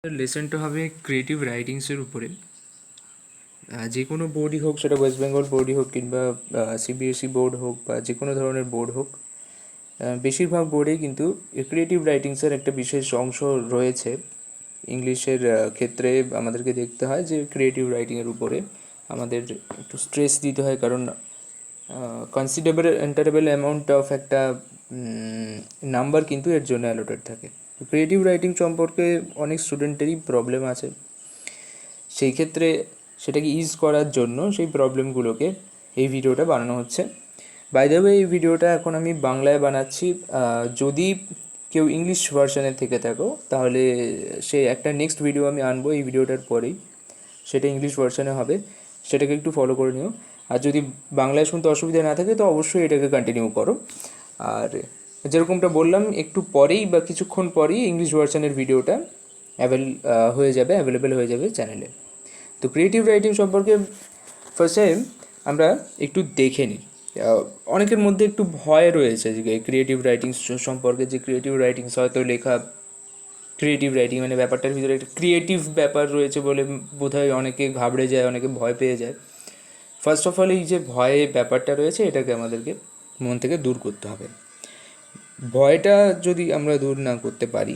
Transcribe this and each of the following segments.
লেসনটা হবে ক্রিয়েটিভ রাইটিংসের উপরে। যে কোনো বোর্ডই হোক, সেটা ওয়েস্ট বেঙ্গল বোর্ডই হোক কিংবা সিবিএসই বোর্ড হোক বা যে কোনো ধরনের বোর্ড হোক, বেশিরভাগ বোর্ডেই কিন্তু ক্রিয়েটিভ রাইটিংসের একটা বিশেষ অংশ রয়েছে। ইংলিশের ক্ষেত্রে আমাদেরকে দেখতে হয় যে ক্রিয়েটিভ রাইটিংয়ের উপরে আমাদের একটু স্ট্রেস দিতে হয়, কারণ কনসিডারেবল অ্যামাউন্ট অফ একটা নাম্বার কিন্তু এর জন্য অ্যালোটেড থাকে। ক্রিয়েটিভ রাইটিং সম্পর্কে অনেক স্টুডেন্টেরই প্রবলেম আছে। সেই ক্ষেত্রে সেটাকে ইজ করার জন্য সেই প্রবলেমগুলোকে এই ভিডিওটা বানানো হচ্ছে। বাই দ্য ওয়ে, এই ভিডিওটা এখন আমি বাংলায় বানাচ্ছি। যদি কেউ ইংলিশ ভার্সানে থেকে থাকো তাহলে সে একটা নেক্সট ভিডিও আমি আনবো এই ভিডিওটার পরেই, সেটা ইংলিশ ভার্সানে হবে, সেটাকে একটু ফলো করে নিও। আর যদি বাংলায় শুনতে অসুবিধা না থাকে তো অবশ্যই এটাকে কন্টিনিউ করো। আর যেরকমটা বললাম, একটু পরেই বা কিছুক্ষণ পরেই ইংলিশ ভার্সানের ভিডিওটা অ্যাভেলেবেল হয়ে যাবে চ্যানেলে। তো ক্রিয়েটিভ রাইটিং সম্পর্কে ফার্স্টে আমরা একটু দেখে নিই। অনেকের মধ্যে একটু ভয় রয়েছে যে ক্রিয়েটিভ রাইটিংস সম্পর্কে, যে ক্রিয়েটিভ রাইটিংস হয়তো লেখা ক্রিয়েটিভ রাইটিং মানে ব্যাপারটার ভিতরে একটা ক্রিয়েটিভ ব্যাপার রয়েছে বলে বোধহয় অনেকে ঘাবড়ে যায়, অনেকে ভয় পেয়ে যায়। ফার্স্ট অফ অল, এই যে ভয়ে ব্যাপারটা রয়েছে এটাকে আমাদেরকে মন থেকে দূর করতে হবে। ভয়টা যদি আমরা দূর না করতে পারি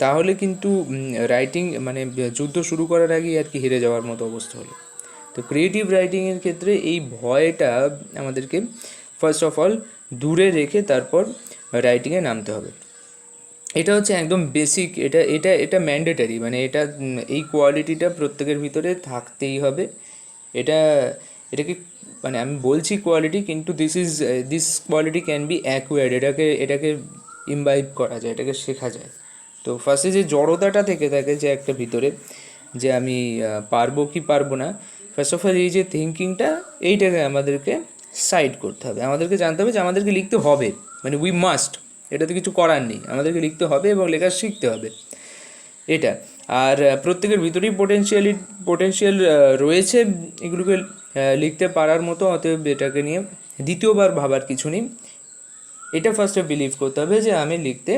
তাহলে কিন্তু রাইটিং মানে যুদ্ধ শুরু করার আগেই আর কি হেরে যাওয়ার মতো অবস্থা হলো। তো ক্রিয়েটিভ রাইটিংয়ের ক্ষেত্রে এই ভয়টা আমাদেরকে ফার্স্ট অফ অল দূরে রেখে তারপর রাইটিংয়ে নামতে হবে। এটা হচ্ছে একদম বেসিক, এটা এটা এটা ম্যান্ডেটারি, মানে এটা এই কোয়ালিটিটা প্রত্যেকের ভিতরে থাকতেই হবে। এটা এটাকে মানে আমি বলছি কোয়ালিটি, কিন্তু this quality can be acquired. এটাকে ইমবাইব করা যায়, এটাকে শেখা যায়। তো ফার্স্টে যে জড়তাটা থেকে থাকে যে একটা ভিতরে, যে আমি পারবো কি পারবো না, ফার্স্ট অফ অল এই যে থিঙ্কিংটা, এইটাকে আমাদেরকে সাইড করতে হবে। আমাদেরকে জানতে হবে যে আমাদেরকে লিখতে হবে, মানে উই মাস্ট, এটাতে কিছু করার নেই, আমাদেরকে লিখতে হবে এবং লেখা শিখতে হবে এটা। আর প্রত্যেকের ভিতরেই পোটেনশিয়াল রয়েছে এগুলোকে লিখতে পারার মতো। অতএব এটাকে নিয়ে দ্বিতীয়বার ভাবার কিছু নেই। এটা ফার্স্টে বিলিভ করতে হবে যে আমি লিখতে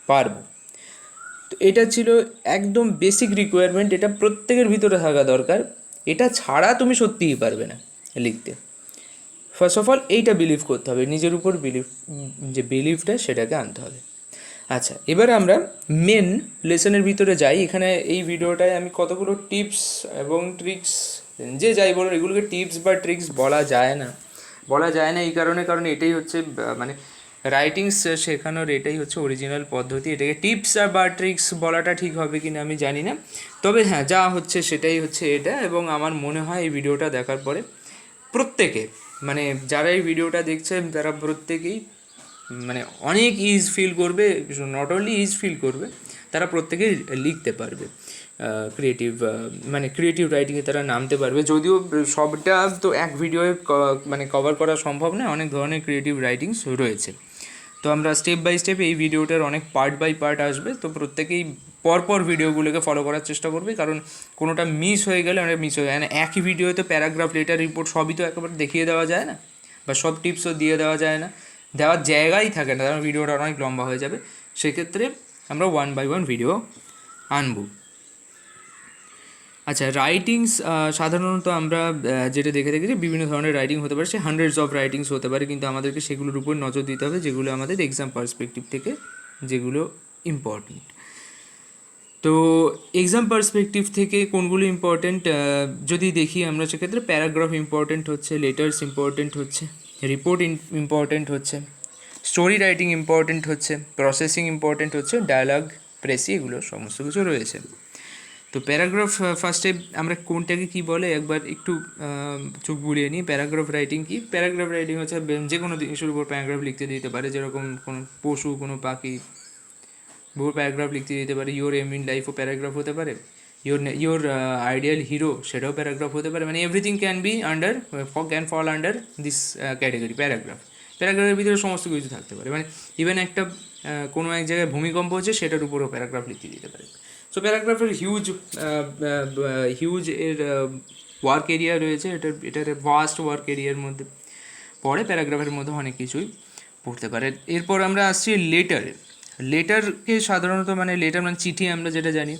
পারবো। তো এটা ছিল একদম বেসিক রিকোয়ারমেন্ট, এটা প্রত্যেকের ভিতরে থাকা দরকার। এটা ছাড়া তুমি সত্যিই পারবে না লিখতে। ফার্স্ট অফ অল এইটা বিলিভ করতে হবে, নিজের উপর যে বিলিভটা সেটাকে আনতে হবে। আচ্ছা, এবার আমরা মেন লেসনের ভিতরে যাই। এখানে এই ভিডিওটায় আমি কতগুলো টিপস এবং ট্রিক্স, যে যাই বলুন, এগুলোকে টিপস বা ট্রিক্স বলা যায় না এই কারণ এটাই হচ্ছে মানে রাইটিংস শেখানোর এটাই হচ্ছে অরিজিনাল পদ্ধতি। এটাকে টিপস বা ট্রিক্স বলাটা ঠিক হবে কি না আমি জানি না, তবে হ্যাঁ, যা হচ্ছে সেটাই হচ্ছে এটা। এবং আমার মনে হয় এই ভিডিওটা দেখার পরে প্রত্যেকে, মানে যারা এই ভিডিওটা দেখছে তারা প্রত্যেকেই মানে অনেক ইজ ফিল করবে। নট অনলি ইজ ফিল করবে, তারা প্রত্যেকেই লিখতে পারবে ক্রিয়েটিভ রাইটিংয়ে তারা নামতে পারবে। যদিও সবটা তো এক ভিডিওয়ে মানে কভার করা সম্ভব নয়, অনেক ধরনের ক্রিয়েটিভ রাইটিংস রয়েছে। তো আমরা স্টেপ বাই স্টেপ এই ভিডিওটার অনেক পার্ট বাই পার্ট আসবে, তো প্রত্যেকেই পরপর ভিডিওগুলোকে ফলো করার চেষ্টা করবে, কারণ কোনোটা মিস হয়ে গেলে অনেক মিস হয়ে যায় না। একই ভিডিওতে প্যারাগ্রাফ, লেটার, রিপোর্ট সবই তো একেবারে দেখিয়ে দেওয়া যায় না, বা সব টিপসও দিয়ে দেওয়া যায় না, দেওয়ার জায়গাই থাকে না, কারণ ভিডিওটা অনেক লম্বা হয়ে যাবে। সেক্ষেত্রে আমরা ওয়ান বাই ওয়ান ভিডিও আনবো। আচ্ছা, রাইটিংস সাধারণত আমরা যেটা দেখে দেখেছি বিভিন্ন ধরনের রাইটিং হতে পারে, সে হান্ড্রেডস অফ রাইটিংস হতে পারে, কিন্তু আমাদেরকে সেগুলোর উপর নজর দিতে হবে যেগুলো আমাদের এক্সাম পার্সপেক্টিভ থেকে যেগুলো ইম্পর্টেন্ট। তো এক্সাম পার্সপেক্টিভ থেকে কোনগুলো ইম্পর্টেন্ট যদি দেখি আমরা, সেক্ষেত্রে প্যারাগ্রাফ ইম্পর্টেন্ট হচ্ছে, লেটার্স ইম্পর্টেন্ট হচ্ছে, রিপোর্ট ইম্পর্টেন্ট হচ্ছে, স্টোরি রাইটিং ইম্পর্টেন্ট হচ্ছে, প্রসেসিং ইম্পর্টেন্ট হচ্ছে, ডায়ালগ, প্রেসি, এগুলো সমস্ত কিছু রয়েছে। তো প্যারাগ্রাফ ফার্স্টে আমরা কোনটাকে কী বলে একবার একটু চোখ বুলিয়ে নিই। প্যারাগ্রাফ রাইটিং কি? প্যারাগ্রাফ রাইটিং হচ্ছে যে কোনো জিনিসের উপর প্যারাগ্রাফ লিখতে দিতে পারে, যেরকম কোনো পশু, কোনো পাখি, বহু প্যারাগ্রাফ লিখতে দিতে পারে। ইয়োর এম ইন লাইফও প্যারাগ্রাফ হতে পারে, ইয়োর আইডিয়াল হিরো সেটাও প্যারাগ্রাফ হতে পারে। মানে everything can fall under this category paragraph. প্যারাগ্রাফের ভিতরে সমস্ত কিছু থাকতে পারে, মানে ইভেন একটা কোনো এক জায়গায় ভূমিকম্প হচ্ছে সেটার উপরেও প্যারাগ্রাফ লিখতে দিতে পারে। সো প্যারাগ্রাফের হিউজ এর ওয়ার্ক এরিয়া রয়েছে, এটার ভাস্ট ওয়ার্ক এরিয়ার মধ্যে পড়ে। প্যারাগ্রাফের মধ্যে অনেক কিছুই পড়তে পারে। এরপর আমরা আসছি লেটারকে সাধারণত, মানে লেটার মানে চিঠি আমরা যেটা জানি,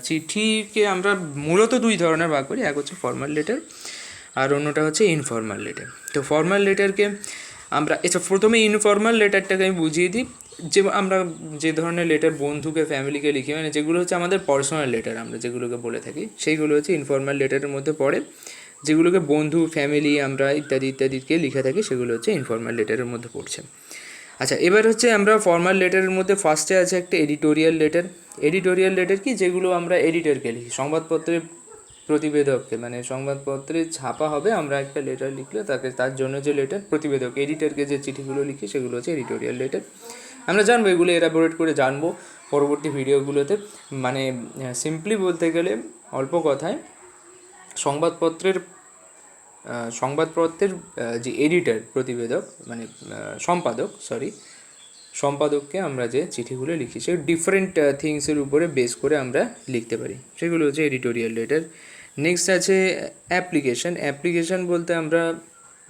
চিঠিকে আমরা মূলত দুই ধরনের ভাগ করি, এক হচ্ছে ফর্মাল লেটার আর অন্যটা হচ্ছে ইনফর্মাল লেটার। তো ফর্মাল লেটারকে আমরা প্রথমে ইনফর্মাল লেটারটাকে আমি বুঝিয়ে দিই। যে আমরা যে ধরনের লেটার বন্ধুকে ফ্যামিলিকে লিখি, মানে যেগুলো হচ্ছে আমাদের পার্সোনাল লেটার আমরা যেগুলোকে বলে থাকি, সেইগুলো হচ্ছে ইনফর্মাল লেটারের মধ্যে পড়ে। যেগুলোকে বন্ধু, ফ্যামিলি, আমরা ইত্যাদি ইত্যাদিকে লিখে থাকি, সেগুলো হচ্ছে ইনফর্মাল লেটারের মধ্যে পড়ছে। আচ্ছা, এবার হচ্ছে আমরা ফর্মাল লেটারের মধ্যে ফার্স্টে আছে একটা এডিটোরিয়াল লেটার। এডিটোরিয়াল লেটার কি, যেগুলো আমরা এডিটরকে লিখি, সংবাদপত্রের প্রতিবেদককে, মানে সংবাদপত্রে ছাপা হবে, আমরা একটা লেটার লিখলে তার জন্য যে লেটার, প্রতিবেদক এডিটরকে যে চিঠিগুলো লিখি, সেগুলো হচ্ছে এডিটোরিয়াল লেটার। আমরা জানবো এগুলো, এলাবোরেট করে জানবো পরবর্তী ভিডিওগুলোতে। মানে সিম্পলি বলতে গেলে, অল্প কথায়, সংবাদপত্রের যে এডিটর, প্রতিবেদক মানে সম্পাদককে আমরা যে চিঠিগুলো লিখি, সে ডিফারেন্ট থিংসের উপরে বেস করে আমরা লিখতে পারি, সেগুলো হচ্ছে এডিটোরিয়াল লেটার। নেক্সট আছে অ্যাপ্লিকেশন। অ্যাপ্লিকেশন বলতে আমরা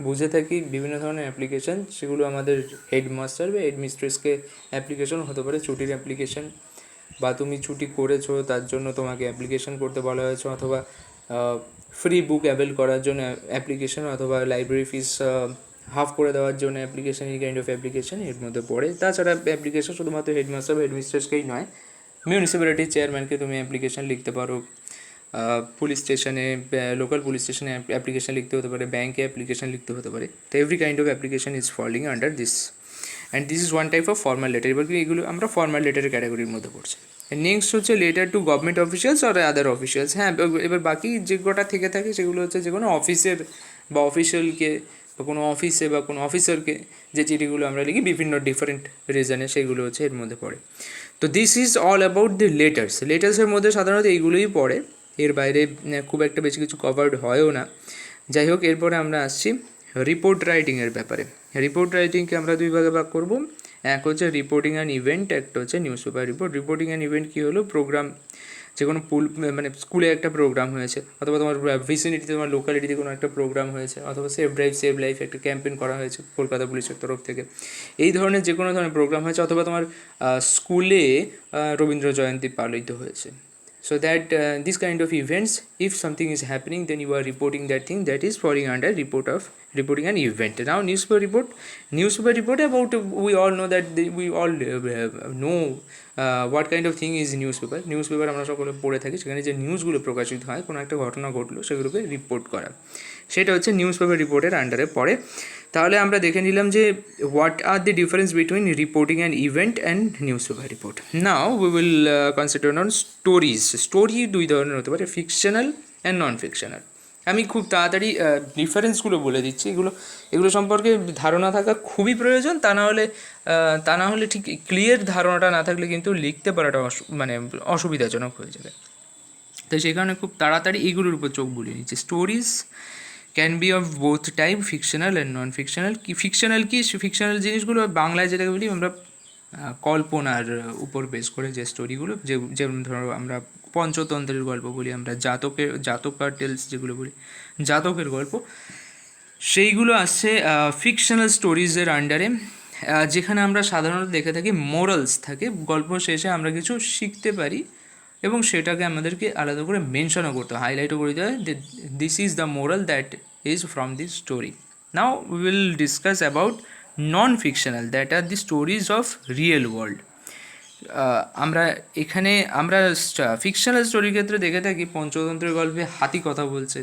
বুঝে থাকি বিভিন্ন ধরনের অ্যাপ্লিকেশন, সেগুলো আমাদের হেডমাস্টার বা হেডমিস্ট্রেসকে অ্যাপ্লিকেশন হতে পারে, ছুটির অ্যাপ্লিকেশন, বা তুমি ছুটি করেছো তার জন্য তোমাকে অ্যাপ্লিকেশন করতে বলা হয়েছে, অথবা ফ্রি বুক অ্যাভেল করার জন্য অ্যাপ্লিকেশন, অথবা লাইব্রেরি ফিস হাফ করে দেওয়ার জন্য অ্যাপ্লিকেশন, এই কাইন্ড অফ অ্যাপ্লিকেশন এর মধ্যে পড়ে। তাছাড়া অ্যাপ্লিকেশন শুধুমাত্র হেডমাস্টার বা হেডমিস্ট্রেসকেই নয়, মিউনিসিপ্যালিটির চেয়ারম্যানকে তুমি অ্যাপ্লিকেশন লিখতে পারো, পুলিশ স্টেশনে, লোকাল পুলিশ স্টেশনে অ্যাপ্লিকেশন লিখতে হতে পারে, ব্যাঙ্কে অ্যাপ্লিকেশন লিখতে হতে পারে। তো every kind of application is falling under this, and this is one type of formal letter. এবার এগুলো আমরা ফর্মাল লেটারের ক্যাটাগরির মধ্যে পড়ছে। নেক্সট হচ্ছে লেটার টু গভর্নমেন্ট অফিসিয়ালস আর আদার অফিসিয়ালস। হ্যাঁ, এবার বাকি যে কটা থেকে থাকে সেগুলো হচ্ছে যে কোনো অফিসের বা অফিসিয়ালকে, বা কোনো অফিসে বা কোনো অফিসারকে যে চিঠিগুলো আমরা লিখি বিভিন্ন ডিফারেন্ট রিজনে, সেগুলো হচ্ছে এর মধ্যে পড়ে। তো this is all about the letters. লেটার্সের মধ্যে সাধারণত এইগুলোই পড়ে, এর বাইরে খুব একটা বেশি কিছু কভার্ড হয়ও না। যাই হোক, এরপরে আমরা আসছি রিপোর্ট রাইটিংয়ের ব্যাপারে। রিপোর্ট রাইটিংকে আমরা দুই ভাগে ভাগ করব, এক হচ্ছে রিপোর্টিং অ্যান্ড ইভেন্ট, একটা হচ্ছে newspaper report. Reporting and event কী হলো, প্রোগ্রাম, যে কোনো মানে স্কুলে একটা প্রোগ্রাম হয়েছে, অথবা তোমার ভিসিনিটিতে, তোমার লোকালিটিতে কোনো একটা প্রোগ্রাম হয়েছে, অথবা সেভ ড্রাইভ সেভ লাইফ একটা ক্যাম্পেইন করা হয়েছে কলকাতা পুলিশের তরফ থেকে, এই ধরনের যে কোনো ধরনের প্রোগ্রাম হয়েছে, অথবা তোমার স্কুলে রবীন্দ্র জয়ন্তী পালিত হয়েছে। So that this kind of events, if something is happening, then you are reporting that thing, that is falling under reporting an event. Now newspaper report about, we all know that we all know what kind of thing is newspaper আমরা সকলে পড়ে থাকি, সেখানে যে নিউজগুলো প্রকাশিত হয়, কোনো একটা ঘটনা ঘটলো, সেগুলোকে রিপোর্ট করা, সেটা হচ্ছে নিউজ পেপার রিপোর্টের আন্ডারে পড়ে। তাহলে আমরা দেখে নিলাম যে what are the difference between reporting an event and news paper report. Now we will consider on stories. Story দুই ধরনের হতে পারে, ফিকশনাল অ্যান্ড নন ফিকশনাল। আমি খুব তাড়াতাড়ি ডিফারেন্সগুলো বলে দিচ্ছি, এগুলো সম্পর্কে ধারণা থাকা খুবই প্রয়োজন, তা না হলে ঠিক ক্লিয়ার ধারণাটা না থাকলে কিন্তু লিখতে পারাটা মানে অসুবিধাজনক হয়ে যাবে। তো সেই কারণে খুব তাড়াতাড়ি এইগুলোর উপর চোখ বুলিয়ে নিচ্ছি। Stories can be of both type, fictional and non fictional. Fictional জিনিসগুলো বাংলায় যেটাকে বলি আমরা কল্পনার উপর বেস করে যে স্টোরিগুলো, যেমন ধরো আমরা পঞ্চতন্ত্রের গল্প বলি, আমরা জাতকার টেলস যেগুলো বলি, জাতকের গল্প, সেইগুলো আসছে ফিকশনাল স্টোরিজের আন্ডারে, যেখানে আমরা সাধারণত দেখে থাকি মোরালস থাকে, গল্প শেষে আমরা কিছু শিখতে পারি, এবং সেটাকে আমাদেরকে আলাদা করে মেনশনও করতে হয়, হাইলাইটও করে দিতে হয়, this is the moral that is from this story. Now we will discuss about non fictional, that are the stories of real world. আমরা ফিকশনাল স্টোরির ক্ষেত্রে দেখে থাকি পঞ্চতন্ত্রের গল্পে হাতি কথা বলছে,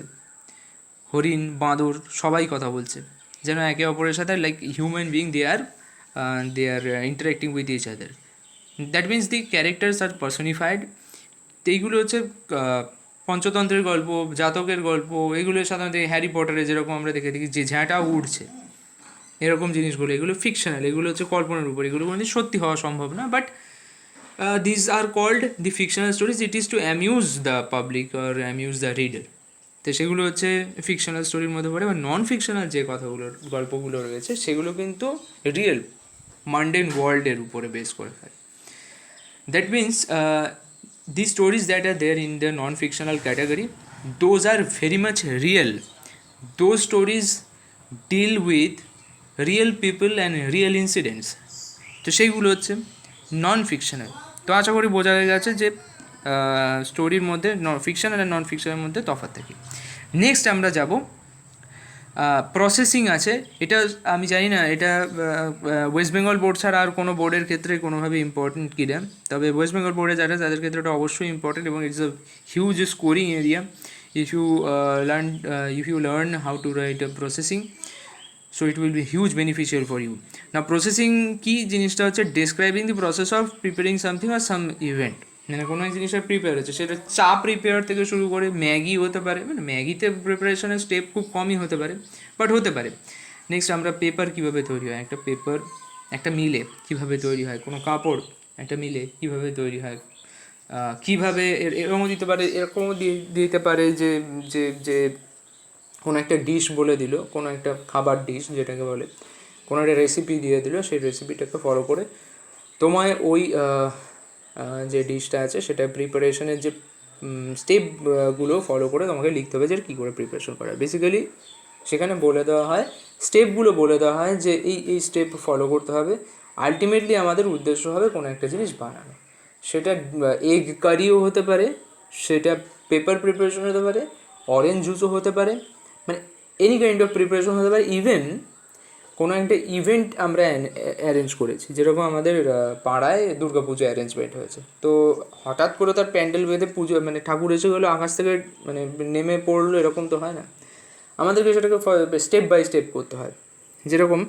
হরিণ, বাঁদর সবাই কথা বলছে, যেন একে অপরের সাথে like human being they are interacting with each other, that means the characters are personified. তো এইগুলো হচ্ছে পঞ্চতন্ত্রের গল্প, জাতকের গল্প, এগুলো সাধারণত হ্যারি পটারে যেরকম আমরা দেখে থাকি যে ঝ্যাঁটা উড়ছে, এরকম জিনিসগুলো, এগুলো ফিকশনাল, এগুলো হচ্ছে কল্পনার উপর, এগুলো কোনো সত্যি হওয়া সম্ভব না, but this are called the fictional stories, it is to amuse the public or amuse the reader. তো সেগুলো হচ্ছে ফিকশনাল স্টোরির মধ্যে পড়ে। বা নন ফিকশনাল যে গল্পগুলো রয়েছে, সেগুলো কিন্তু রিয়েল মান্ডেন ওয়ার্ল্ডের উপরে বেস করে থাকে। That means the stories that are there in the non-fictional category, those are very much real. Those stories deal with real people and real incidents. তো সেইগুলো হচ্ছে নন ফিকশনাল। তো আশা করি বোঝা গেছে যে স্টোরির মধ্যে ফিকশন আর নন ফিকশনের মধ্যে তফাৎ থাকে। নেক্সট আমরা যাব প্রসেসিং আছে। এটা আমি জানি না এটা ওয়েস্ট বেঙ্গল বোর্ড ছাড়া আর কোনো বোর্ডের ক্ষেত্রে কোনোভাবে ইম্পর্টেন্ট কিনা, তবে ওয়েস্ট বেঙ্গল বোর্ডে যারা তাদের ক্ষেত্রে এটা অবশ্যই ইম্পর্টেন্ট এবং it's a huge scoring area if you learn how to write a processing, so it will be huge beneficial for you. Now processing কি জিনিসটা হচ্ছে describing the process of preparing something or some event, মানে কোনো জিনিসটা prepare হচ্ছে, সেটা চা prepare থেকে শুরু করে ম্যাগি হতে পারে, মানে ম্যাগিতে প্রিপারেশনের স্টেপ খুব কমই হতে পারে, বাট হতে পারে। নেক্সট আমরা পেপার কীভাবে তৈরি হয়, একটা পেপার একটা মিলে কীভাবে তৈরি হয়, কোনো কাপড় একটা মিলে কীভাবে তৈরি হয়, কীভাবে এরকমও দিতে পারে, এরকমও দিতে পারে যে যে যে কোনো একটা ডিশ বলে দিল, কোনো একটা খাবার ডিশ যেটাকে বলে, কোনো একটা রেসিপি দিয়ে দিল, সেই রেসিপিটাকে ফলো করে তোমায় ওই যে ডিশটা আছে সেটা প্রিপারেশনের যে স্টেপগুলো ফলো করে তোমাকে লিখতে হবে যে কী করে প্রিপারেশন করা। বেসিক্যালি সেখানে বলে দেওয়া হয়, স্টেপগুলো বলে দেওয়া হয় যে এই স্টেপ ফলো করতে হবে, আলটিমেটলি আমাদের উদ্দেশ্য হবে কোনো একটা জিনিস বানানো। সেটা এগ কারিও হতে পারে, সেটা পেপার প্রিপারেশন হতে পারে, অরেঞ্জ জুসও হতে পারে, মানে এনি কাইন্ড অফ প্রিপারেশন হতে পারে। ইভেন কোনো একটা ইভেন্ট আমরা অ্যারেঞ্জ করেছি, যেরকম আমাদের পাড়ায় দুর্গাপুজো অ্যারেঞ্জমেন্ট হয়েছে, তো হঠাৎ করে তার প্যান্ডেল বেঁধে পুজো মানে ঠাকুর এসে গেলো আকাশ থেকে মানে নেমে পড়লো, এরকম তো হয় না। আমাদেরকে সেটাকে স্টেপ বাই স্টেপ করতে হয়। যেরকম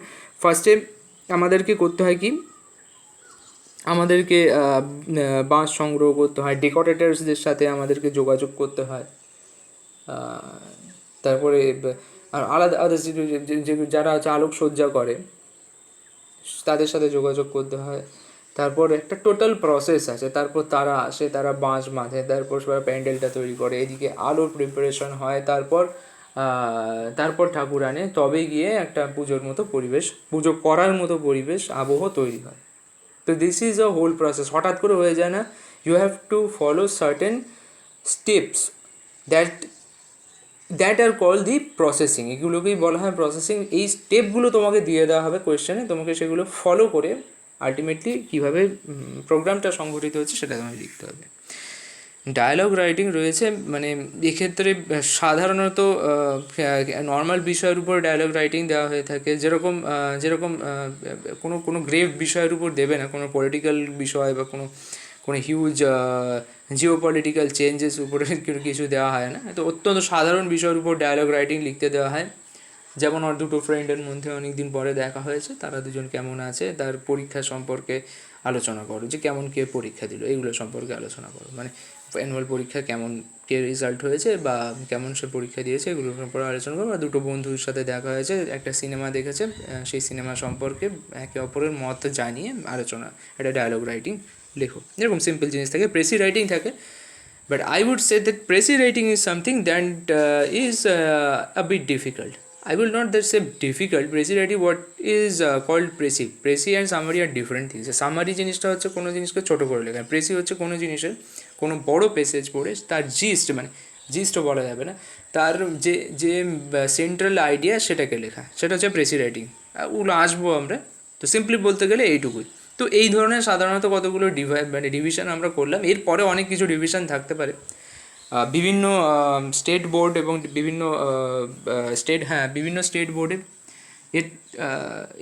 ফার্স্টে আমাদেরকে করতে হয় কি, আমাদেরকে বাঁশ সংগ্রহ করতে হয়, ডেকোরেটার্সদের সাথে আমাদেরকে যোগাযোগ করতে হয়, তারপরে আর আলাদা আলাদা যারা হচ্ছে আলোকসজ্জা করে তাদের সাথে যোগাযোগ করতে হয়। তারপর একটা টোটাল প্রসেস আছে, তারপর তারা আসে, তারা বাঁশ বাঁধে, তারপর প্যান্ডেলটা তৈরি করে, এদিকে আলোর প্রিপারেশন হয়, তারপর ঠাকুর আনে, তবে গিয়ে একটা পুজোর মতো পরিবেশ, পুজো করার মতো পরিবেশ আবহ তৈরি হয়। তো this is a whole process, হঠাৎ করে হয়ে যায় না। You have to follow certain steps that are called the processing, এগুলোকেই বলা হয় প্রসেসিং। এই স্টেপগুলো তোমাকে দিয়ে দেওয়া হবে কোয়েশ্চেনে, তোমাকে সেগুলো ফলো করে আলটিমেটলি কীভাবে প্রোগ্রামটা সংগঠিত হচ্ছে সেটা তোমাকে লিখতে হবে। ডায়ালগ রাইটিং রয়েছে, মানে এক্ষেত্রে সাধারণত নর্মাল বিষয়ের উপর ডায়ালগ রাইটিং দেওয়া হয়ে থাকে, যেরকম কোনো গ্রেভ বিষয়ের উপর দেবে না, কোনো পলিটিক্যাল বিষয় বা কোনো হিউজ জিওপলিটিক্যাল চেঞ্জেস উপরে কিছু দেওয়া হয় না, তো অত্যন্ত সাধারণ বিষয়ের উপর ডায়ালগ রাইটিং লিখতে দেওয়া হয়। যেমন ওর দুটো ফ্রেন্ডের মধ্যে অনেক দিন পরে দেখা হয়েছে, তারা দুজন কেমন আছে, তার পরীক্ষা সম্পর্কে আলোচনা করো, যে কেমন কে পরীক্ষা দিল, এইগুলো সম্পর্কে আলোচনা করো, মানে অ্যানুয়াল পরীক্ষা কেমন কে রেজাল্ট হয়েছে বা কেমন সে পরীক্ষা দিয়েছে এগুলোর সম্পর্কে আলোচনা করো। বা দুটো বন্ধুর সাথে দেখা হয়েছে, একটা সিনেমা দেখেছে, সেই সিনেমা সম্পর্কে একে অপরের মত জানিয়ে আলোচনা, একটা ডায়ালগ রাইটিং লেখো। এরকম সিম্পল জিনিস থাকে, প্রেসি রাইটিং থাকে, but I would say that precis writing is something that is a bit difficult. I will not that say difficult. Presi writing, what is called presi. Presi and summary are different things. Summary জিনিসটা হচ্ছে কোনো জিনিসকে ছোটো করে লেখা, precis হচ্ছে কোনো জিনিসের কোনো বড় প্যাসেজ পড়ে তার জিস্ট, মানে জিস্টও বলা যাবে না, তার যে সেন্ট্রাল আইডিয়া সেটাকে লেখা, সেটা হচ্ছে প্রেসি রাইটিং। ওগুলো আসবো আমরা, তো সিম্পলি বলতে গেলে এইটুকুই। তো এই ধরনের সাধারণত কতগুলো ডিভিশন আমরা করলাম, এরপরে অনেক কিছু ডিভিশন থাকতে পারে। বিভিন্ন স্টেট বোর্ড এবং বিভিন্ন স্টেট বোর্ডে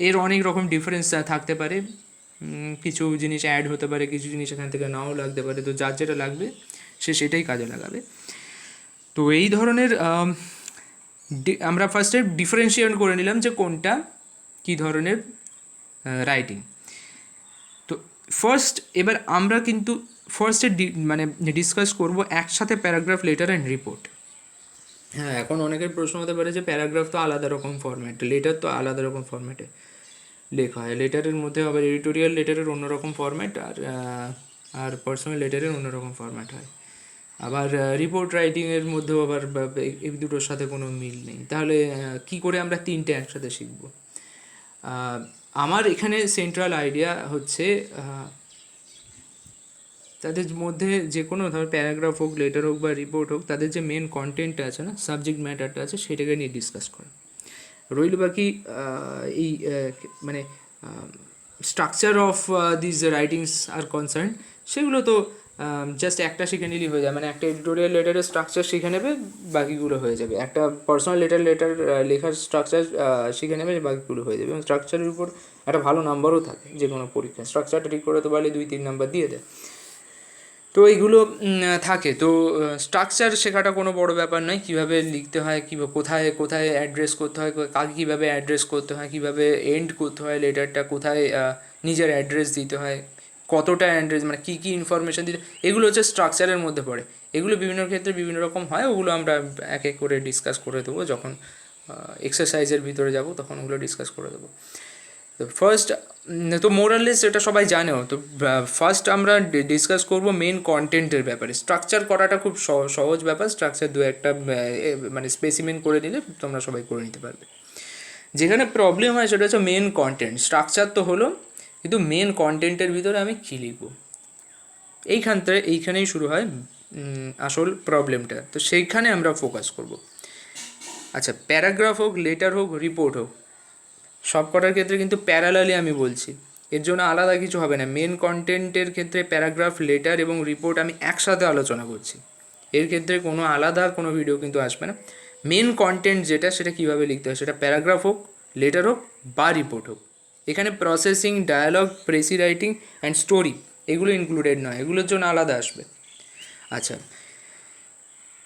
এর অনেক রকম ডিফারেন্স থাকতে পারে, কিছু জিনিস অ্যাড হতে পারে, কিছু জিনিস এখান থেকে নাও লাগতে পারে, তো যার যেটা লাগবে সে সেটাই কাজে লাগাবে। তো এই ধরনের আমরা ফার্স্টে ডিফারেন্সিয়েট করে নিলাম যে কোনটা কী ধরনের রাইটিং। তো এবার আমরা কিন্তু ফার্স্টে মানে ডিসকাস করব একসাথে প্যারাগ্রাফ, লেটার অ্যান্ড রিপোর্ট। হ্যাঁ, এখন অনেকের প্রশ্ন হতে পারে যে প্যারাগ্রাফ তো আলাদা রকম ফরম্যাট, লেটার তো আলাদা রকম ফরম্যাটে লেখা হয়, লেটারের মধ্যে আবার এডিটোরিয়াল লেটারের অন্যরকম ফরম্যাট, আর পার্সোনাল লেটারের অন্যরকম ফরম্যাট হয়, আবার রিপোর্ট রাইটিংয়ের মধ্যেও আবার এই দুটোর সাথে কোনো মিল নেই। তাহলে কি করে আমরা তিনটে একসাথে শিখব? আমার এখানে সেন্ট্রাল আইডিয়া হচ্ছে তাদের মধ্যে যে কোনো ধর প্যারাগ্রাফ হোক, লেটার হোক বা রিপোর্ট হোক, তাদের যে মেন কন্টেন্টটা আছে না, সাবজেক্ট ম্যাটারটা আছে, সেটাকে নিয়ে ডিসকাস করা। রইল বাকি এই মানে structure of this writings R concern, সেগুলো তো জাস্ট একটা শিখে নিলেই হয়ে যায়, মানে একটা এডিটোরিয়াল লেটারের স্ট্রাকচার শিখে নেবে, বাকিগুলো হয়ে যাবে। একটা পার্সোনাল লেটার লেখার স্ট্রাকচার শিখে নেবে, বাকিগুলো হয়ে যাবে। এবং স্ট্রাকচারের উপর একটা ভালো নাম্বারও থাকে যে কোনো পরীক্ষায়, স্ট্রাকচারটা ঠিক করতে পারলে 2-3 নাম্বার দিয়ে দেয়। তো এইগুলো থাকে। তো স্ট্রাকচার শেখাটা কোনো বড় ব্যাপার নয়, কীভাবে লিখতে হয়, কীভাবে কোথায় কোথায় অ্যাড্রেস করতে হয়, কাকে কীভাবে অ্যাড্রেস করতে হয়, কীভাবে এন্ড করতে হয় লেটারটা, কোথায় নিজের অ্যাড্রেস দিতে হয়, কতটা অ্যাড্রেস, মানে কী কী ইনফরমেশান দিতে, এগুলো হচ্ছে স্ট্রাকচারের মধ্যে পড়ে। এগুলো বিভিন্ন ক্ষেত্রে বিভিন্ন রকম হয়, ওগুলো আমরা এক এক করে ডিসকাস করে দেবো যখন এক্সারসাইজের ভিতরে যাব, তখন ওগুলো ডিসকাস করে দেবো। তো ফার্স্ট, তো মোরালেস এটা সবাই জানেও। তো ফার্স্ট আমরা ডিসকাস করব মেন কন্টেন্টের ব্যাপারে। স্ট্রাকচার করাটা খুব সহজ ব্যাপার, স্ট্রাকচার দু একটা মানে স্পেসিমেন করে নিলে তোমরা সবাই করে নিতে পারবে। যেখানে প্রবলেম হয় সেটা হচ্ছে মেন কন্টেন্ট। স্ট্রাকচার তো হলো, কিন্তু মেন কন্টেন্টের ভিতরে আমি কী লিখব, এইখানেই শুরু হয় আসল প্রবলেমটা। তো সেইখানে আমরা ফোকাস করব। আচ্ছা, প্যারাগ্রাফ হোক, লেটার হোক, রিপোর্ট হোক, সব কটার ক্ষেত্রে কিন্তু প্যারালালি আমি বলছি, এর জন্য আলাদা কিছু হবে না। মেন কন্টেন্টের ক্ষেত্রে প্যারাগ্রাফ, লেটার এবং রিপোর্ট আমি একসাথে আলোচনা করছি, এর ক্ষেত্রে কোনো আলাদা কোনো ভিডিও কিন্তু আসবে না। মেন কন্টেন্ট যেটা, সেটা কীভাবে লিখতে হয়, সেটা প্যারাগ্রাফ হোক, লেটার হোক বা রিপোর্ট হোক। এখানে processing, dialogue, precis writing and story এগুলো ইনক্লুডেড নয়, এগুলোর জন্য আলাদা আসবে। আচ্ছা,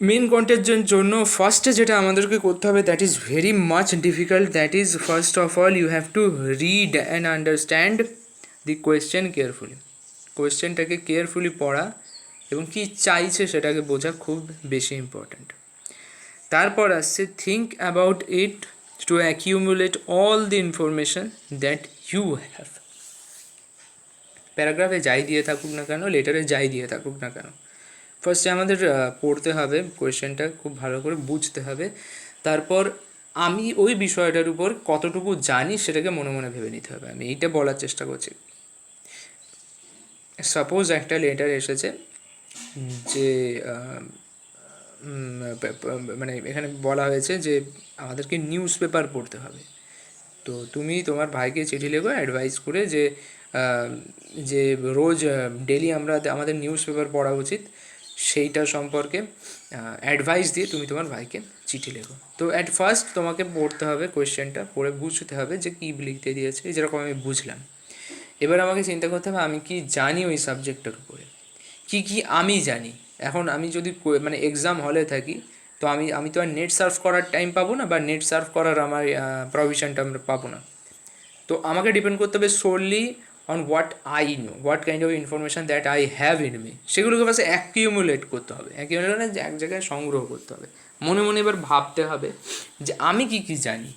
মেন কন্টেন্টের জন্য ফার্স্টে যেটা আমাদেরকে করতে হবে, that is very much difficult, that is first of all you have to read and understand the question carefully. কোয়েশ্চেনটাকে কেয়ারফুলি পড়া এবং কী চাইছে সেটাকে বোঝা খুব বেশি ইম্পর্ট্যান্ট। তারপর আসছে think about it to accumulate all the information that you have. প্যারাগ্রাফে যাই দিয়ে থাকুক না কেন, লেটারে যাই দিয়ে থাকুক না কেন, ফার্স্টে আমাদের পড়তে হবে, কোয়েশ্চেনটা খুব ভালো করে বুঝতে হবে। তারপর আমি ওই বিষয়টার উপর কতটুকু জানি সেটাকে মনে মনে ভেবে নিতে হবে। আমি এইটা বলার চেষ্টা করছি। সাপোজ একটা লেটার এসেছে যে মানে এখানে বলা হয়েছে যে আমাদেরকে নিউজ পেপার পড়তে হবে। তো তুমি তোমার ভাইকে চিঠি লেখো অ্যাডভাইস করে যে যে রোজ ডেলি আমাদের নিউজ পেপার পড়া উচিত, সেইটা সম্পর্কে অ্যাডভাইস দিয়ে তুমি তোমার ভাইকে চিঠি লেখো। তো অ্যাট ফার্স্ট তোমাকে পড়তে হবে, কোয়েশ্চেনটা পড়ে বুঝতে হবে যে কী লিখতে দিয়েছে, যেরকম আমি বুঝলাম। এবার আমাকে চিন্তা করতে হবে আমি কি জানি ওই সাবজেক্টের উপরে, কি আমি জানি। এখন আমি যদি মানে এক্সাম হলে থাকি, তো আমি তো আর নেট সার্ফ করার টাইম পাবো না, বা নেট সার্ফ করার আমার প্রভিশনটা আমরা পাবো না। তো আমাকে ডিপেন্ড করতে হবে solely on what I know, what kind of information that I have in me. সেগুলোকে বাস অ্যাকিউমুলেট করতে হবে, অ্যাকিউমুলেট মানে এক জায়গায় সংগ্রহ করতে হবে। মনে মনে এবার ভাবতে হবে যে আমি কি জানি,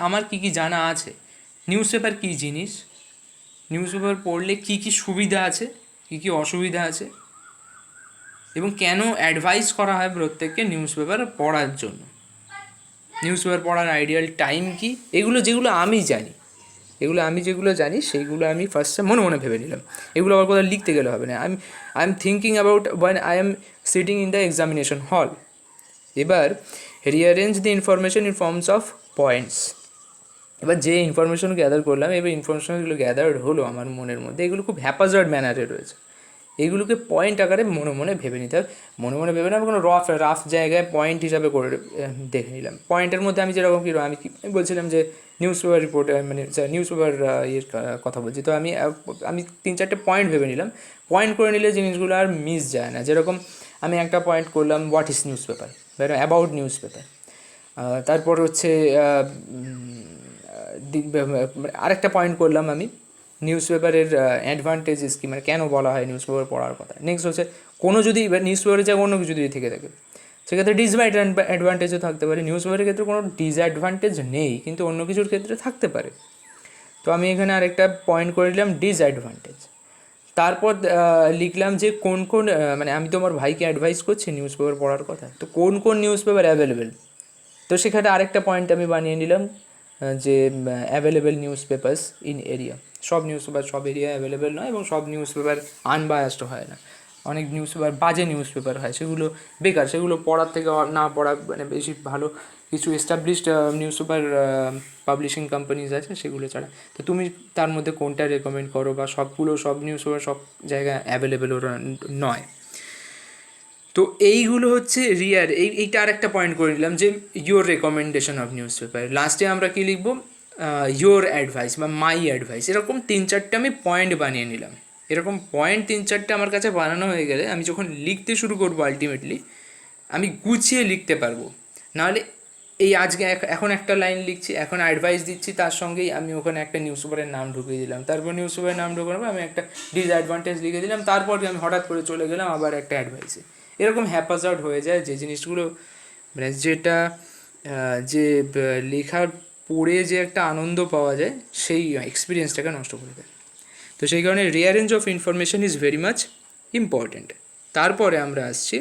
আমার কি জানা আছে, নিউজ পেপার কী জিনিস, নিউজ পেপার পড়লে কী সুবিধা আছে, কী অসুবিধা আছে, এবং কেন অ্যাডভাইস করা হয় প্রত্যেককে নিউজ পেপার পড়ার জন্য, নিউজ পেপার পড়ার আইডিয়াল টাইম কী, যেগুলো আমি জানি, যেগুলো জানি সেইগুলো আমি ফার্স্টে মনে মনে ভেবে নিলাম। এগুলো আবার কোথাও লিখতে গেলে হবে না। I am thinking about when I am sitting in the examination hall. এবার rearrange the information in forms of points. এবার যে ইনফরমেশন গ্যাদার করলাম, এবার ইনফরমেশনগুলো গ্যাদার্ড হলো আমার মনের মধ্যে, এগুলো খুব হ্যাপাজার্ড ম্যানারে রয়েছে, এইগুলোকে পয়েন্ট আকারে মনে মনে ভেবে নিতে হবে। মনে মনে ভেবে না, কোনো রাফ জায়গায় পয়েন্ট হিসাবে করে দেখে নিলাম। পয়েন্টের মধ্যে আমি যেরকম আমি বলছিলাম যে নিউজ পেপার রিপোর্ট, মানে নিউজ পেপার ইয়ের কথা বলছি, তো আমি 3-4টে পয়েন্ট ভেবে নিলাম। পয়েন্ট করে নিলে জিনিসগুলো আর মিস যায় না। যেরকম আমি একটা পয়েন্ট করলাম what is news paper, about news paper. তারপর হচ্ছে আরেকটা পয়েন্ট করলাম আমি নিউজ পেপারের অ্যাডভান্টেজেস কী, মানে কেন বলা হয় নিউজ পেপার পড়ার কথা। নেক্সট হচ্ছে কোনো যদি নিউজ পেপারের জায়গায় অন্য কিছু যদি থেকে থাকে, সেক্ষেত্রে ডিসঅ্যাডভান্টেজও থাকতে পারে। নিউজ পেপারের ক্ষেত্রে কোনো ডিসঅ্যাডভান্টেজ নেই, কিন্তু অন্য কিছুর ক্ষেত্রে থাকতে পারে। তো আমি এখানে আরেকটা পয়েন্ট করে দিলাম ডিসঅ্যাডভান্টেজ। তারপর লিখলাম যে কোন মানে আমি তো আমার ভাইকে অ্যাডভাইস করছি নিউজ পেপার পড়ার কথা, তো কোন নিউজ পেপার অ্যাভেলেবেল। তো সেখানে আরেকটা পয়েন্ট আমি বানিয়ে নিলাম যে available news papers in area. সব নিউজ পেপার সব এরিয়ায় অ্যাভেলেবেল নয়, এবং সব নিউজ পেপার আনবায়াসড হয় না। অনেক নিউজ পেপার বাজে নিউজ পেপার হয়, সেগুলো বেকার, সেগুলো পড়ার থেকে না পড়া মানে বেশি ভালো। কিছু established news paper publishing companies আছে, সেগুলো ছাড়া তো তুমি তার মধ্যে কোনটা রেকমেন্ড করো? বা সব নিউজ পেপার সব জায়গায় অ্যাভেলেবেল ওরা নয়। তো এইগুলো হচ্ছে রিয়ার, এইটা আর একটা পয়েন্ট করে নিলাম যে your recommendation of news paper. লাস্টে আমরা কী লিখবো? ইয়োর অ্যাডভাইস বা মাই অ্যাডভাইস, এরকম 3-4টে আমি পয়েন্ট বানিয়ে নিলাম। এরকম পয়েন্ট 3-4টে আমার কাছে বানানো হয়ে গেলে আমি যখন লিখতে শুরু করবো আলটিমেটলি আমি গুছিয়ে লিখতে পারবো। নাহলে এই আজকে এখন একটা লাইন লিখছি, এখন অ্যাডভাইস দিচ্ছি, তার সঙ্গেই আমি ওখানে একটা নিউজ পেপারের নাম ঢুকিয়ে দিলাম, তারপর নিউজ পেপারের নাম ঢুকানোর আমি একটা ডিসঅ্যাডভান্টেজ লিখে দিলাম, তারপর আমি হঠাৎ করে চলে গেলাম আবার একটা অ্যাডভাইসে। এরকম হ্যাপাজার্ড হয়ে যায়, যে জিনিসগুলো মানে যেটা যে লেখার পড়ে যে একটা আনন্দ পাওয়া যায় সেই এক্সপিরিয়েন্সটাকে নষ্ট করে দেয়। তো সেই কারণে rearrange of information is very much important. তারপরে আমরা আসছি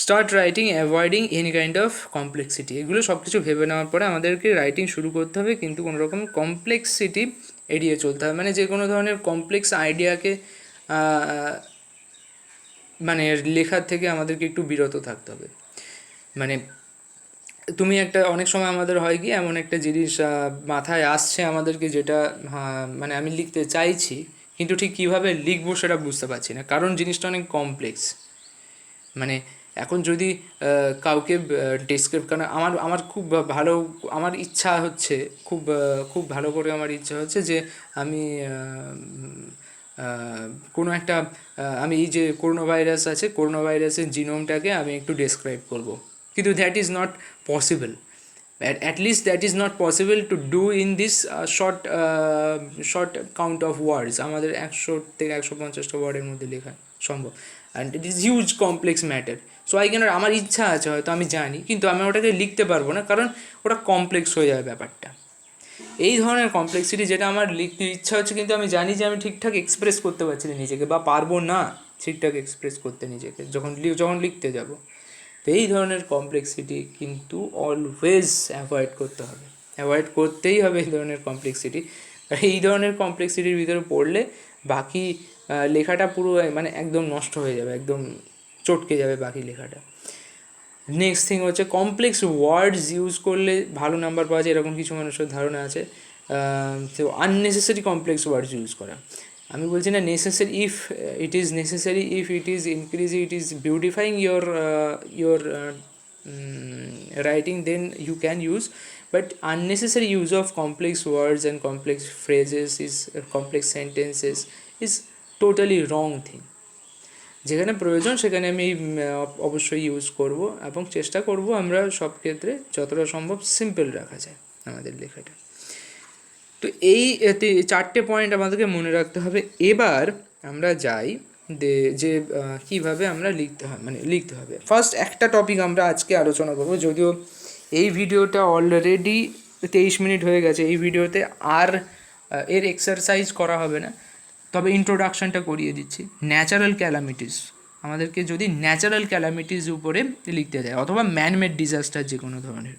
start writing avoiding any kind of complexity. এগুলো সব কিছু ভেবে নেওয়ার পরে আমাদেরকে রাইটিং শুরু করতে হবে, কিন্তু কোনো রকম কমপ্লেক্সিটি এড়িয়ে চলতে হবে। মানে যে কোনো ধরনের কমপ্লেক্স আইডিয়াকে মানে লেখার থেকে আমাদেরকে একটু বিরত থাকতে হবে। মানে তুমি একটা অনেক সময় আমাদের হয় কি, এমন একটা জিনিস মাথায় আসছে আমাদেরকে, যেটা মানে আমি লিখতে চাইছি কিন্তু ঠিক কীভাবে লিখবো সেটা বুঝতে পারছি না, কারণ জিনিসটা অনেক কমপ্লেক্স। মানে এখন যদি কাউকে ডেসক্রাইব, কারণ আমার খুব ভালো, আমার ইচ্ছা হচ্ছে খুব ভালো করে আমার ইচ্ছা হচ্ছে যে আমি কোনো একটা আমি এই যে করোনা ভাইরাস আছে, করোনা ভাইরাসের জিনোমটাকে আমি একটু ডেসক্রাইব করব, কিন্তু that is not possible. at least that is not possible to do in this short count of words। আমাদের 100 থেকে 150টা ওয়ার্ডের মধ্যে লেখা সম্ভব, and it is huge complex matter. So I cannot, আমার ইচ্ছা আছে হয়তো, আমি জানি, কিন্তু আমি ওটাকে লিখতে পারবো না, কারণ ওটা কমপ্লেক্স হয়ে যাবে ব্যাপারটা। এই ধরনের কমপ্লেক্সিটি, যেটা আমার লিখতে ইচ্ছা হচ্ছে কিন্তু আমি জানি যে আমি ঠিকঠাক এক্সপ্রেস করতে পারছি না নিজেকে, বা পারবো না ঠিকঠাক এক্সপ্রেস করতে নিজেকে যখন লিখতে যাব। তো এই ধরনের কমপ্লেক্সিটি কিন্তু অলওয়েজ অ্যাভয়েড করতে হবে, অ্যাভয়েড করতেই হবে এই ধরনের কমপ্লেক্সিটি। আর এই ধরনের কমপ্লেক্সিটির ভিতরে পড়লে বাকি লেখাটা পুরো মানে একদম নষ্ট হয়ে যাবে, একদম চটকে যাবে বাকি লেখাটা। নেক্সট থিং হচ্ছে কমপ্লেক্স ওয়ার্ডস ইউজ করলে ভালো নাম্বার পাওয়া যায়, এরকম কিছু মানুষের ধারণা আছে। তো আননেসেসারি কমপ্লেক্স ওয়ার্ডস ইউজ করা, আমি বলছি না necessary, if it is necessary, if it is increasing, it is বিউটিফাইং your writing, then you can use, but unnecessary use of complex words and complex phrases is complex sentences is totally wrong thing। যেখানে প্রয়োজন সেখানে আমি অবশ্যই use করব, এবং চেষ্টা করব আমরা সব ক্ষেত্রে যতটা সম্ভব সিম্পল রাখা যায় আমাদের লেখাটা। তো এই 4টে পয়েন্ট আমাদেরকে মনে রাখতে হবে। এবার আমরা যাই যে কীভাবে আমরা লিখতে হবে। ফার্স্ট একটা টপিক আমরা আজকে আলোচনা করব, যদিও এই ভিডিওটা অলরেডি 23 মিনিট হয়ে গেছে, এই ভিডিওতে আর এর এক্সারসাইজ করা হবে না, তবে ইন্ট্রোডাকশানটা করিয়ে দিচ্ছি। ন্যাচারাল ক্যালামিটিস, আমাদেরকে যদি ন্যাচারাল ক্যালামিটিস উপরে লিখতে দেয়, অথবা ম্যানমেড ডিজাস্টার যে কোনো ধরনের,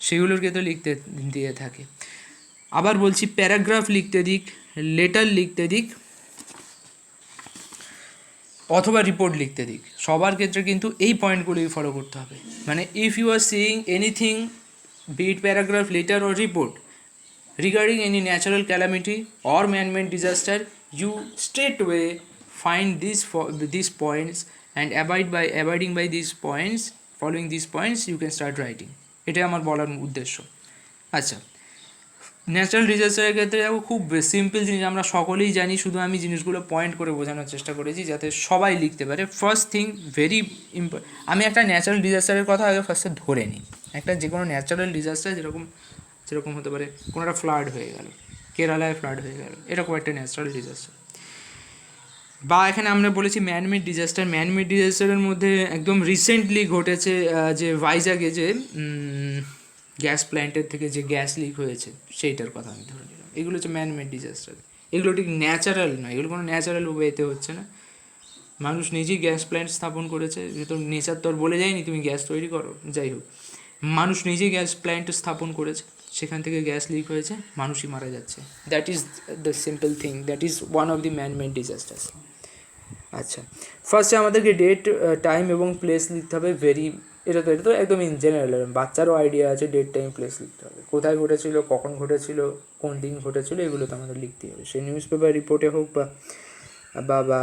সেগুলোকে তো লিখতে দিয়ে থাকে। আবার বলছি, প্যারাগ্রাফ লিখতে দিক, লেটার লিখতে দিক, অথবা রিপোর্ট লিখতে দিক, সবার ক্ষেত্রে কিন্তু এই পয়েন্টগুলোই ফলো করতে হবে। মানে if you are seeing anything, be it paragraph, letter or report, regarding any natural calamity or man-made disaster, you straightway find these points and abiding by these points, following these points, you can start writing। এটাই আমার বলার উদ্দেশ্য। আচ্ছা, natural ডিজাস্টারের ক্ষেত্রে দেখো, খুব simple জিনিস, আমরা সকলেই জানি, শুধু আমি জিনিসগুলো পয়েন্ট করে বোঝানোর চেষ্টা করেছি যাতে সবাই লিখতে পারে। ফার্স্ট থিং, ভেরি আমি একটা ন্যাচারাল ডিজাস্টারের কথা আগে ফার্স্টে ধরে নিই। একটা যে কোনো ন্যাচারাল ডিজাস্টার যেরকম হতে পারে, কোনো একটা ফ্লাড হয়ে গেল, কেরালায় ফ্লাড হয়ে গেল, এরকম একটা ন্যাচারাল ডিজাস্টার। বা এখানে আমরা বলেছি ম্যানমেড ডিজাস্টার। ম্যানমেড ডিজাস্টারের মধ্যে একদম রিসেন্টলি ঘটেছে যে ভাইজাগে যে গ্যাস প্ল্যান্টের থেকে যে গ্যাস লিক হয়েছে, সেইটার কথা আমি ধরে নিলাম। এগুলো হচ্ছে ম্যানমেড ডিজাস্টার। এগুলো ঠিক ন্যাচারাল নয়, এগুলো কোনো ন্যাচারাল ওয়েতে হচ্ছে না, মানুষ নিজেই গ্যাস প্ল্যান্ট স্থাপন করেছে। তো নেচার তো আর বলে যায়নি তুমি গ্যাস তৈরি করো, যাই হোক, মানুষ নিজেই গ্যাস প্ল্যান্ট স্থাপন করেছে, সেখান থেকে গ্যাস লিক হয়েছে, মানুষই মারা যাচ্ছে। That is the simple thing, that is one of the man made disasters. আচ্ছা, ফার্স্টে আমাদেরকে ডেট, টাইম এবং প্লেস লিখতে হবে। এটা তো একদম ইন জেনারেল, বাচ্চারও আইডিয়া আছে। ডেট, টাইম, প্লেস লিখতে হবে, কোথায় ঘটেছিল, কখন ঘটেছিল, কোন দিন ঘটেছিল, এগুলো তো আমাদের লিখতেই হবে। সে নিউজ পেপার রিপোর্টে হোক বা বা বা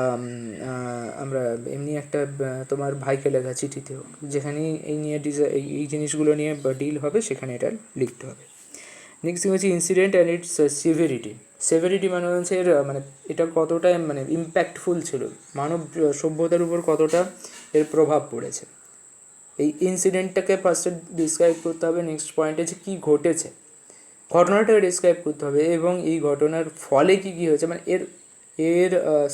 আমরা এমনি একটা তোমার ভাইকে লেখা চিঠিতে হোক, যেখানেই এই নিয়ে এই জিনিসগুলো নিয়ে ডিল হবে, সেখানে এটা লিখতে হবে। নেক্সট থিং হচ্ছে ইনসিডেন্ট অ্যান্ড ইটস সিভিরিটি। সেভিরিটি মানে হচ্ছে এর মানে এটা কতটা মানে ইম্প্যাক্টফুল ছিল, মানব সভ্যতার উপর কতটা এর প্রভাব পড়েছে। এই ইনসিডেন্টটাকে ফার্স্টে ডিসক্রাইব করতে হবে। নেক্সট পয়েন্টে যে কী ঘটেছে, ঘটনাটাকে ডিসক্রাইব করতে হবে, এবং এই ঘটনার ফলে কী কী হয়েছে, মানে এর এর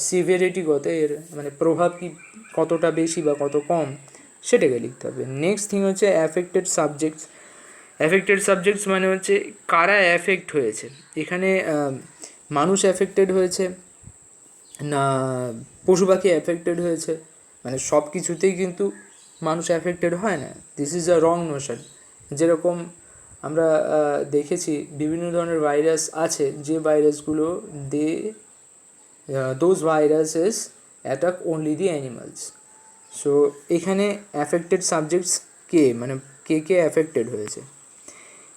সিভিরিটি কত, এর মানে প্রভাব কি কতটা বেশি বা কত কম, সেটাকে লিখতে হবে। নেক্সট থিং হচ্ছে অ্যাফেক্টেড সাবজেক্টস। অ্যাফেক্টেড সাবজেক্টস মানে হচ্ছে কারা অ্যাফেক্ট হয়েছে। এখানে মানুষ অ্যাফেক্টেড হয়েছে না পশু পাখি অ্যাফেক্টেড হয়েছে, মানে সব কিছুতেই কিন্তু মানুষ অ্যাফেক্টেড হয় না। This is a wrong notion. যেরকম আমরা দেখেছি বিভিন্ন ধরনের ভাইরাস আছে, যে ভাইরাসগুলো those viruses attack only the animals. So এখানে অ্যাফেক্টেড সাবজেক্টস কে, মানে কে কে অ্যাফেক্টেড হয়েছে।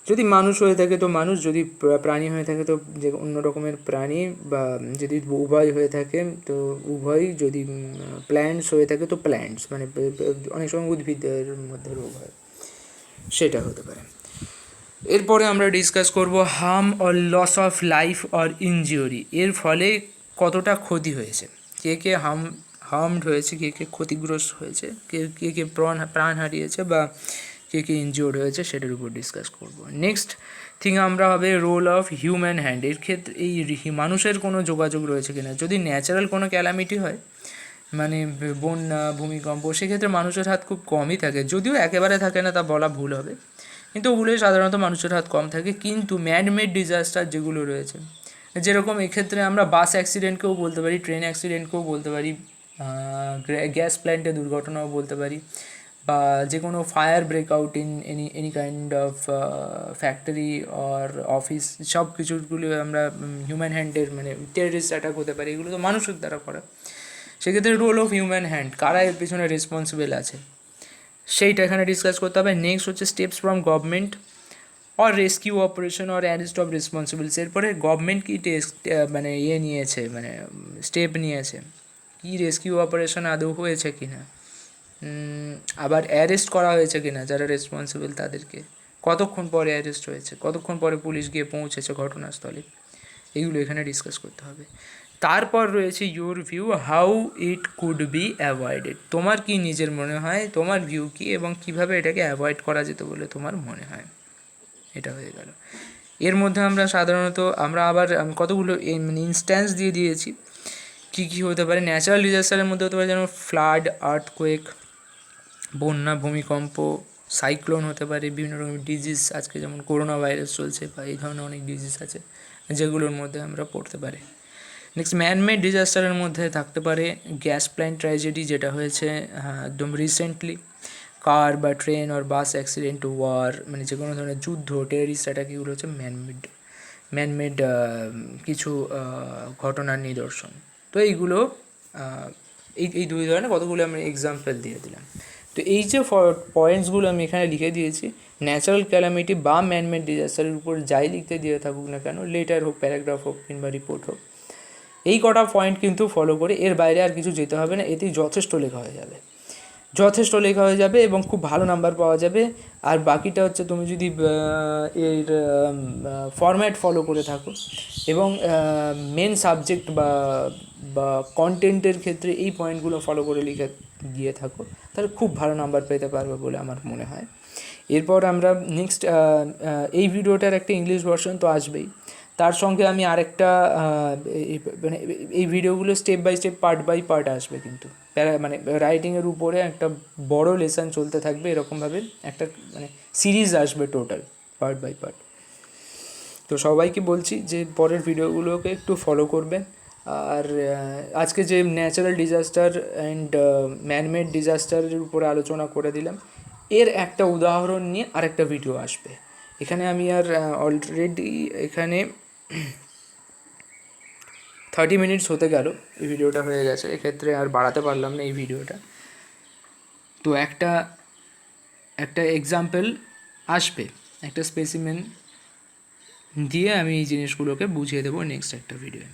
যদি মানুষ হয়ে থাকে তো মানুষ, যদি প্রাণী হয়ে থাকে তো যে অন্য রকমের প্রাণী, বা যদি উভয় হয়ে থাকে তো উভয়, যদি প্ল্যান্টস হয়ে থাকে তো প্ল্যান্টস, মানে অনেক সময় উদ্ভিদের মধ্যে রোগ হয়, সেটা হতে পারে। এরপরে আমরা ডিসকাস করব harm or loss of life or injury. এর ফলে কতটা ক্ষতি হয়েছে, কে কে হার্মড হয়েছে, কে কে ক্ষতিগ্রস্ত হয়েছে, কে কে প্রাণ হারিয়েছে, বা কে কে ইনজিওর্ড হয়েছে, সেটার উপর ডিসকাস করব। নেক্সট থিং আমরা হবে রোল অফ হিউম্যান হ্যান্ড। এর ক্ষেত্রে এই মানুষের কোনো যোগাযোগ রয়েছে কিনা। যদি ন্যাচারাল কোনো ক্যালামিটি হয়, মানে বন্যা, ভূমিকম্প, সেক্ষেত্রে মানুষের হাত খুব কমই থাকে, যদিও একেবারে থাকে না তা বলা ভুল হবে, কিন্তু ওগুলোই সাধারণত মানুষের হাত কম থাকে। কিন্তু ম্যানমেড ডিজাস্টার যেগুলো রয়েছে, যেরকম এক্ষেত্রে আমরা বাস অ্যাক্সিডেন্টকেও বলতে পারি, ট্রেন অ্যাক্সিডেন্টকেও বলতে পারি, গ্যাস প্ল্যান্টে দুর্ঘটনাও বলতে পারি, বা যে কোনো fire breakout in any kind of factory or office, সব কিছুগুলো আমরা হিউম্যান হ্যান্ডের, মানে টেররিস্ট অ্যাটাক হতে পারে, এগুলো তো মানুষের দ্বারা করা। সেক্ষেত্রে রোল অফ হিউম্যান হ্যান্ড, কারা এর পিছনে রেসপন্সিবল আছে, সেইটা এখানে ডিসকাস করতে হবে। নেক্সট হচ্ছে steps from government or rescue operation or arrest of responsibles. এরপরে গভর্নমেন্ট কী মানে নিয়েছে, মানে স্টেপ নিয়েছে, কী রেস্কিউ অপারেশন আদৌ হয়েছে কি না, আবার অ্যারেস্ট করা হয়েছে কি না যারা রেসপন্সিবল তাদেরকে, কতক্ষণ পরে অ্যারেস্ট হয়েছে, কতক্ষণ পরে পুলিশ গিয়ে পৌঁছেছে ঘটনাস্থলে, এইগুলো এখানে ডিসকাস করতে হবে। তারপর রয়েছে your view, how it could be avoided. তোমার কি নিজের মনে হয়, তোমার ভিউ কী, এবং কীভাবে এটাকে অ্যাভয়েড করা যেত বলে তোমার মনে হয়। এটা হয়ে গেল। এর মধ্যে আমরা সাধারণত আবার কতগুলো মানে ইনস্ট্যান্স দিয়ে দিয়েছি কী কী হতে পারে। ন্যাচারাল ডিজাস্টারের মধ্যে হতে পারে যেমন ফ্লাড, আর্থকোয়েক, বন্যা, ভূমিকম্প, সাইক্লোন হতে পারে, বিভিন্ন রকমের ডিজিজ, আজকে যেমন করোনা ভাইরাস চলছে, বা এই ধরনের অনেক ডিজিজ আছে যেগুলোর মধ্যে আমরা পড়তে পারি। নেক্সট ম্যানমেড ডিজাস্টারের মধ্যে থাকতে পারে গ্যাস প্ল্যান্ট ট্র্যাজেডি, যেটা হয়েছে একদম রিসেন্টলি, কার বা ট্রেন আর বাস অ্যাক্সিডেন্ট, ওয়ার, মানে যে কোনো ধরনের যুদ্ধ, টেররিস্ট অ্যাটাক, এগুলো হচ্ছে ম্যানমেড কিছু ঘটনার নিদর্শন। তো এইগুলো এই দুই ধরনের কতগুলো আমি এক্সাম্পল দিয়ে দিলাম। তো এই যে পয়েন্টসগুলো আমি এখানে লিখে দিয়েছি, ন্যাচারাল ক্যালামিটি বা ম্যানমেড ডিজাস্টারের উপর যাই লিখতে দিয়ে থাকুক না কেন, লেটার হোক, প্যারাগ্রাফ হোক, কিংবা রিপোর্ট হোক, এই কটা পয়েন্ট কিন্তু ফলো করে, এর বাইরে আর কিছু যেতে হবে না, এতেই যথেষ্ট লেখা হয়ে যাবে এবং খুব ভালো নাম্বার পাওয়া যাবে। আর বাকিটা হচ্ছে তুমি যদি এর ফরম্যাট ফলো করে থাকো, এবং মেন সাবজেক্ট বা কন্টেন্টের ক্ষেত্রে এই পয়েন্টগুলো ফলো করে লিখে গিয়ে থাকো, তাহলে খুব ভালো নাম্বার পেতে পারবে বলে আমার মনে হয়। এরপর আমরা নেক্সট এই ভিডিওটার একটা ইংলিশ ভার্সন তো আসবেই, তার সঙ্গে আমি আরেকটা মানে এই ভিডিওগুলো step by step, part by part আসবে, কিন্তু মানে রাইটিংয়ের উপরে একটা বড় লেসন চলতে থাকবে, এরকমভাবে একটা মানে সিরিজ আসবে টোটাল, পার্ট বাই পার্ট। তো সবাইকে বলছি যে পরের ভিডিওগুলোকে একটু ফলো করবে। আর আজকে যে ন্যাচারাল ডিজাস্টার অ্যান্ড ম্যানমেড ডিজাস্টারের উপরে আলোচনা করে দিলাম, এর একটা উদাহরণ নিয়ে আরেকটা ভিডিও আসবে। এখানে আমি আর অলরেডি এখানে 30 মিনিটস হতে গেল, এই ভিডিওটা হয়ে গেছে, এক্ষেত্রে আর বাড়াতে পারলাম না এই ভিডিওটা। তো একটা এক্সাম্পল আসবে, একটা স্পেসিমেন দিয়ে আমি এই জিনিসগুলোকে বুঝিয়ে দেবো নেক্সট একটা ভিডিওয়ে।